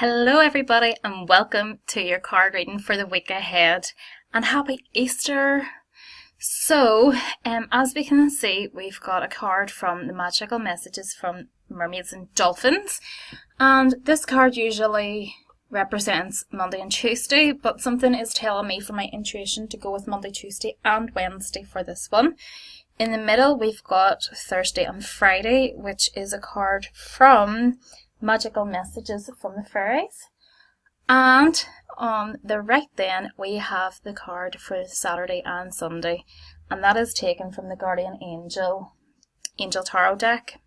Hello everybody and welcome to your card reading for the week ahead and happy Easter. So, as we can see, we've got a card from the Magical Messages from Mermaids and Dolphins, and this card usually represents Monday and Tuesday, but something is telling me from my intuition to go with Monday, Tuesday and Wednesday for this one. In the middle we've got Thursday and Friday, which is a card from Magical Messages from the Fairies. And on the right then we have the card for Saturday and Sunday, and that is taken from the Guardian Angel Tarot deck.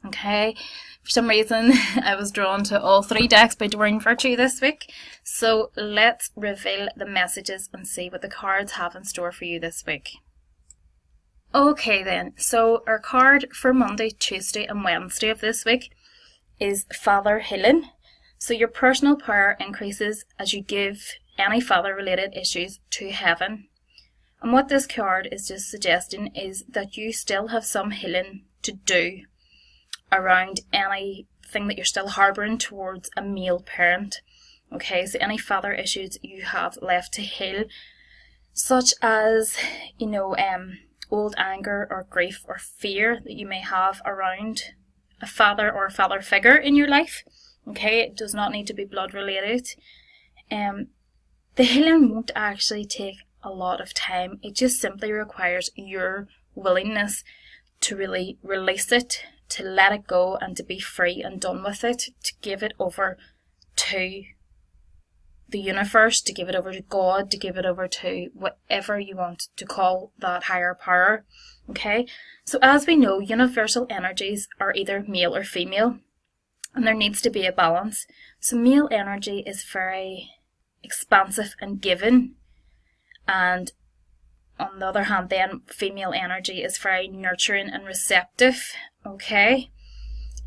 Okay, for some reason I was drawn to all three decks by Doreen Virtue this week, so let's reveal the messages and see what the cards have in store for you this week. Okay then, so our card for Monday, Tuesday and Wednesday of this week is Father Healing. So your personal power increases as you give any father related issues to heaven. And what this card is just suggesting is that you still have some healing to do around anything that you're still harbouring towards a male parent. Okay, so any father issues you have left to heal, such as, old anger or grief or fear that you may have around a father or a father figure in your life. Okay, it does not need to be blood related. The healing won't actually take a lot of time. It just simply requires your willingness to really release it, to let it go and to be free and done with it, to give it over to the universe, to give it over to God, to give it over to whatever you want to call that higher power. Okay, so as we know, universal energies are either male or female, and there needs to be a balance. So male energy is very expansive and giving, and on the other hand then female energy is very nurturing and receptive. Okay,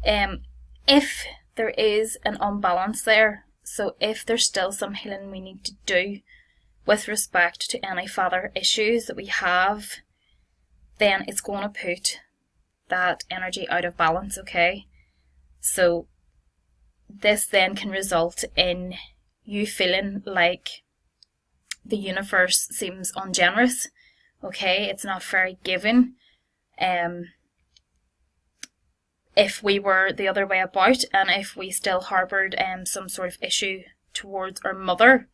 if there is an unbalance there, so if there's still some healing we need to do with respect to any father issues that we have, then it's going to put that energy out of balance. Okay, so this then can result in you feeling like the universe seems ungenerous. Okay, it's not very giving. If we were the other way about, and if we still harboured some sort of issue towards our mother,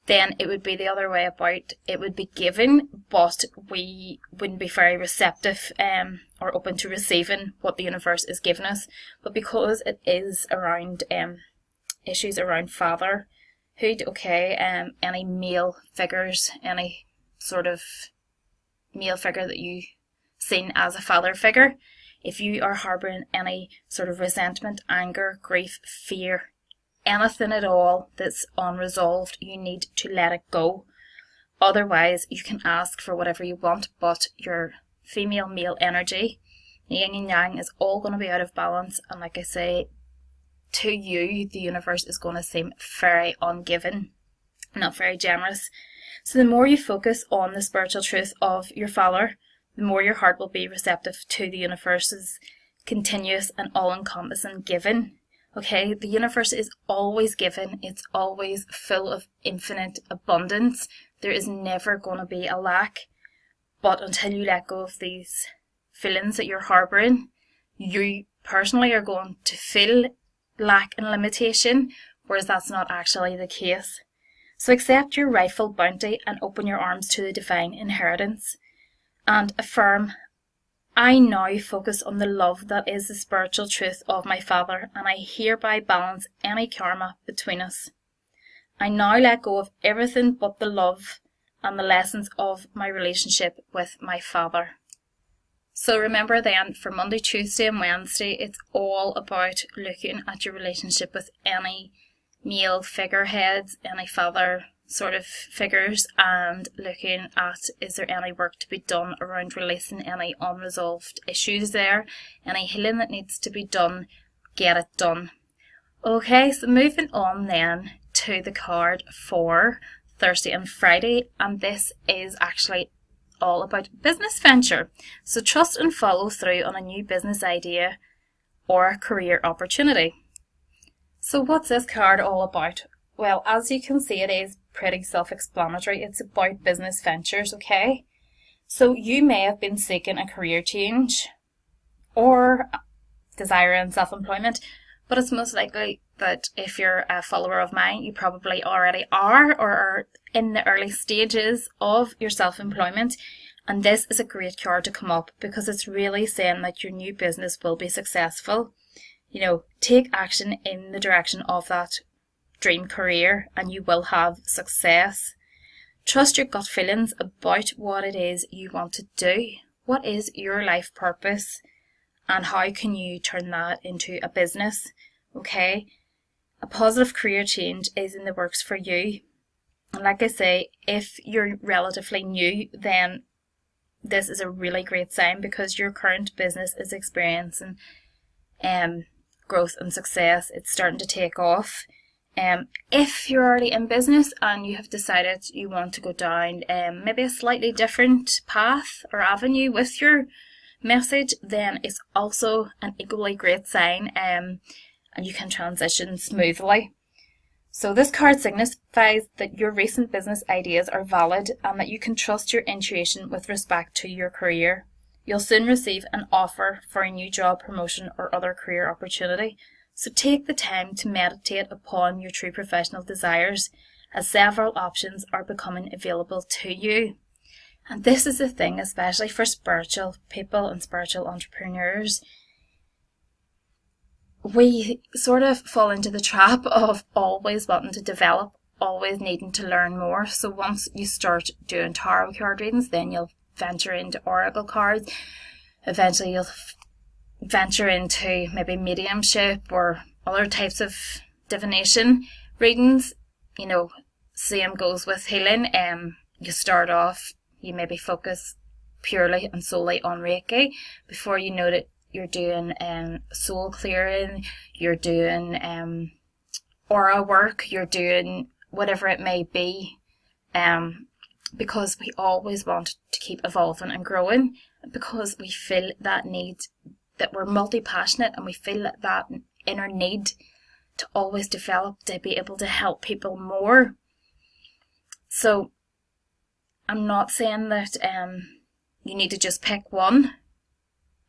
then it would be the other way about. It would be giving, but we wouldn't be very receptive or open to receiving what the universe is giving us. But because it is around issues around fatherhood, okay, any male figures, any sort of male figure that you seen as a father figure, if you are harbouring any sort of resentment, anger, grief, fear, anything at all that's unresolved, you need to let it go. Otherwise, you can ask for whatever you want, but your female-male energy, yin and yang, is all going to be out of balance. And like I say, to you, the universe is going to seem very ungiving, not very generous. So the more you focus on the spiritual truth of your father, the more your heart will be receptive to the universe's continuous and all-encompassing giving. Okay, the universe is always giving. It's always full of infinite abundance. There is never going to be a lack. But until you let go of these feelings that you're harbouring, you personally are going to feel lack and limitation, whereas that's not actually the case. So accept your rightful bounty and open your arms to the divine inheritance. And affirm, I now focus on the love that is the spiritual truth of my father, and I hereby balance any karma between us. I now let go of everything but the love and the lessons of my relationship with my father. So remember then, for Monday, Tuesday and Wednesday, it's all about looking at your relationship with any male figureheads, any father sort of figures, and looking at, is there any work to be done around releasing any unresolved issues there, any healing that needs to be done, get it done. Okay, so moving on then to the card for Thursday and Friday, and this is actually all about business venture. So trust and follow through on a new business idea or career opportunity. So what's this card all about? Well, as you can see, it is pretty self-explanatory. It's about business ventures, okay? So you may have been seeking a career change or desiring self-employment, but it's most likely that if you're a follower of mine, you probably already are or are in the early stages of your self-employment. And this is a great card to come up because it's really saying that your new business will be successful. You know, take action in the direction of that dream career and you will have success. Trust your gut feelings about what it is you want to do. What is your life purpose and how can you turn that into a business? Okay, a positive career change is in the works for you. And like I say, if you're relatively new, then this is a really great sign because your current business is experiencing growth and success. It's starting to take off. If you're already in business and you have decided you want to go down maybe a slightly different path or avenue with your message, then it's also an equally great sign and you can transition smoothly. So this card signifies that your recent business ideas are valid and that you can trust your intuition with respect to your career. You'll soon receive an offer for a new job, promotion or other career opportunity. So take the time to meditate upon your true professional desires as several options are becoming available to you. And this is the thing, especially for spiritual people and spiritual entrepreneurs. We sort of fall into the trap of always wanting to develop, always needing to learn more. So once you start doing tarot card readings, then you'll venture into oracle cards. Eventually you'll venture into maybe mediumship or other types of divination readings. You know, same goes with healing. You start off, you maybe focus purely and solely on Reiki. Before you know it, you're doing soul clearing, you're doing aura work, you're doing whatever it may be, because we always want to keep evolving and growing, because we feel that need, that we're multi-passionate and we feel that inner need to always develop, to be able to help people more. So I'm not saying that you need to just pick one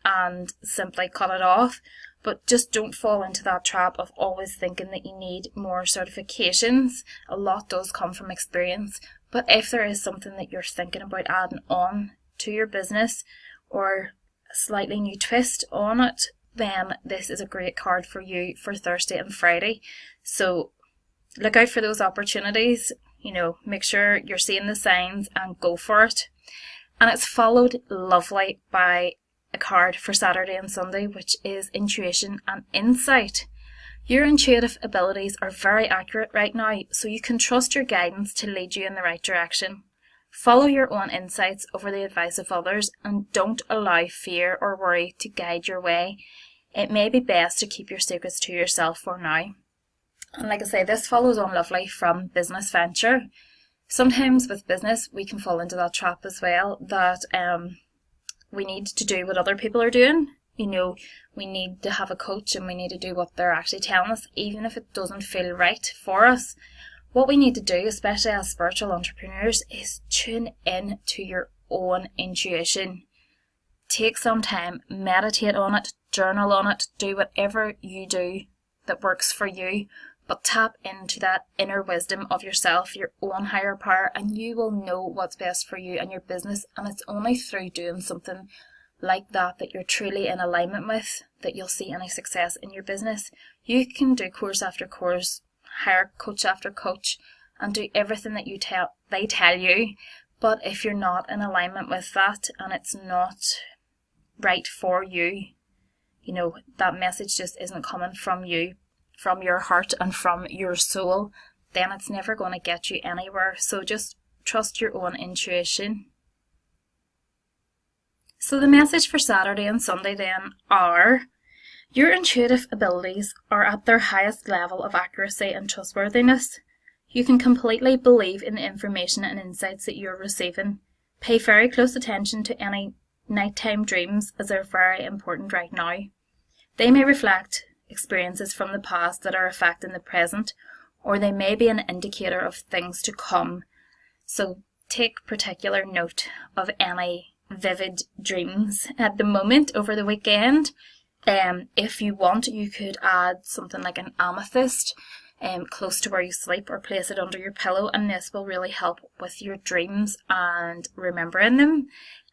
and simply cut it off, but just don't fall into that trap of always thinking that you need more certifications. A lot does come from experience, but if there is something that you're thinking about adding on to your business or a slightly new twist on it, then this is a great card for you for Thursday and Friday. So look out for those opportunities, you know, make sure you're seeing the signs and go for it. And it's followed lovely by a card for Saturday and Sunday, which is intuition and insight. Your intuitive abilities are very accurate right now, so you can trust your guidance to lead you in the right direction. Follow your own insights over the advice of others and don't allow fear or worry to guide your way. It may be best to keep your secrets to yourself for now. And like I say, this follows on lovely from business venture. Sometimes with business we can fall into that trap as well, that we need to do what other people are doing. You know, we need to have a coach and we need to do what they're actually telling us, even if it doesn't feel right for us. What we need to do, especially as spiritual entrepreneurs, is tune in to your own intuition. Take some time, meditate on it, journal on it, do whatever you do that works for you, but tap into that inner wisdom of yourself, your own higher power, and you will know what's best for you and your business. And it's only through doing something like that that you're truly in alignment with that you'll see any success in your business. You can do course after course, hire coach after coach, and do everything that they tell you, but if you're not in alignment with that and it's not right for you, you know, that message just isn't coming from you, from your heart and from your soul, then it's never going to get you anywhere. So just trust your own intuition. So the message for Saturday and Sunday then are: your intuitive abilities are at their highest level of accuracy and trustworthiness. You can completely believe in the information and insights that you're receiving. Pay very close attention to any nighttime dreams, as they're very important right now. They may reflect experiences from the past that are affecting the present, or they may be an indicator of things to come. So take particular note of any vivid dreams at the moment over the weekend. If you want, you could add something like an amethyst close to where you sleep, or place it under your pillow, and this will really help with your dreams and remembering them,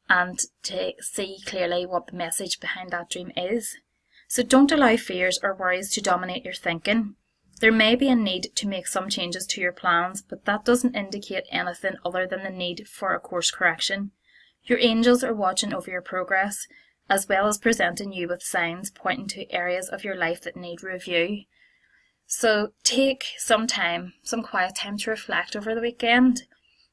and to see clearly what the message behind that dream is. So don't allow fears or worries to dominate your thinking. There may be a need to make some changes to your plans, but that doesn't indicate anything other than the need for a course correction. Your angels are watching over your progress, as well as presenting you with signs pointing to areas of your life that need review. So take some time, some quiet time to reflect over the weekend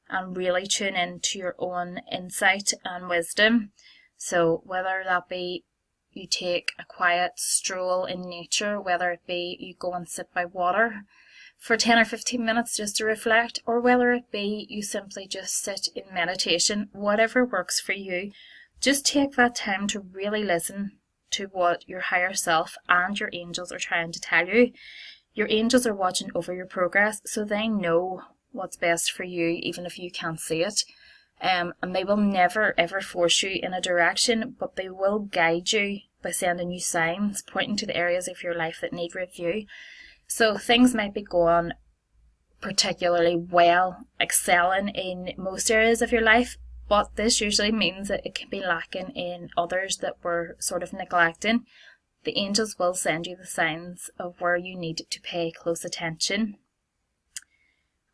and really tune in to your own insight and wisdom. So whether that be you take a quiet stroll in nature, whether it be you go and sit by water for 10 or 15 minutes just to reflect, or whether it be you simply just sit in meditation, whatever works for you, just take that time to really listen to what your higher self and your angels are trying to tell you. Your angels are watching over your progress, so they know what's best for you, even if you can't see it. And they will never ever force you in a direction, but they will guide you by sending you signs pointing to the areas of your life that need review. So things might be going particularly well, excelling in most areas of your life, but this usually means that it can be lacking in others that we're sort of neglecting. The angels will send you the signs of where you need to pay close attention.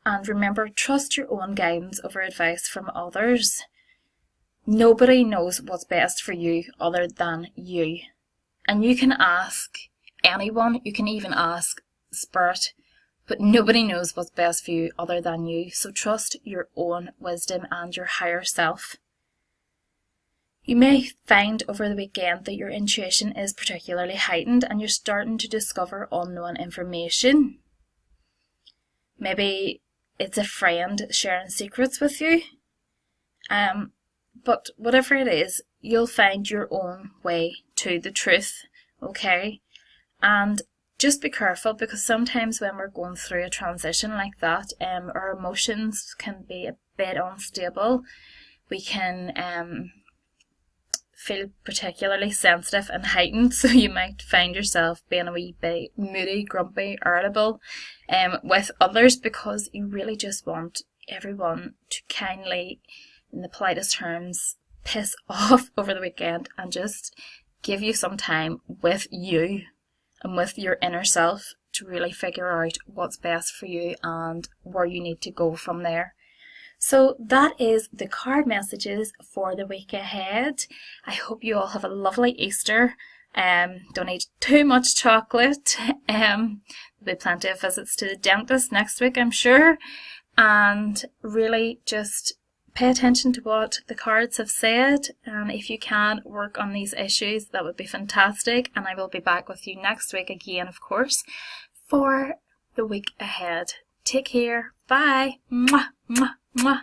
And remember, trust your own guidance over advice from others. Nobody knows what's best for you other than you. And you can ask anyone, you can even ask Spirit, but nobody knows what's best for you other than you. So trust your own wisdom and your higher self. You may find over the weekend that your intuition is particularly heightened and you're starting to discover unknown information. Maybe it's a friend sharing secrets with you. But whatever it is, you'll find your own way to the truth, okay? And just be careful, because sometimes when we're going through a transition like that, our emotions can be a bit unstable. We can feel particularly sensitive and heightened, so you might find yourself being a wee bit moody, grumpy, irritable with others, because you really just want everyone to kindly, in the politest terms, piss off over the weekend and just give you some time with you and with your inner self to really figure out what's best for you and where you need to go from there. So that is the card messages for the week ahead. I hope you all have a lovely Easter. Don't eat too much chocolate. There'll be plenty of visits to the dentist next week, I'm sure. And really just pay attention to what the cards have said. And if you can work on these issues, that would be fantastic. And I will be back with you next week again, of course, for the week ahead. Take care. Bye. Mwah, mwah, mwah.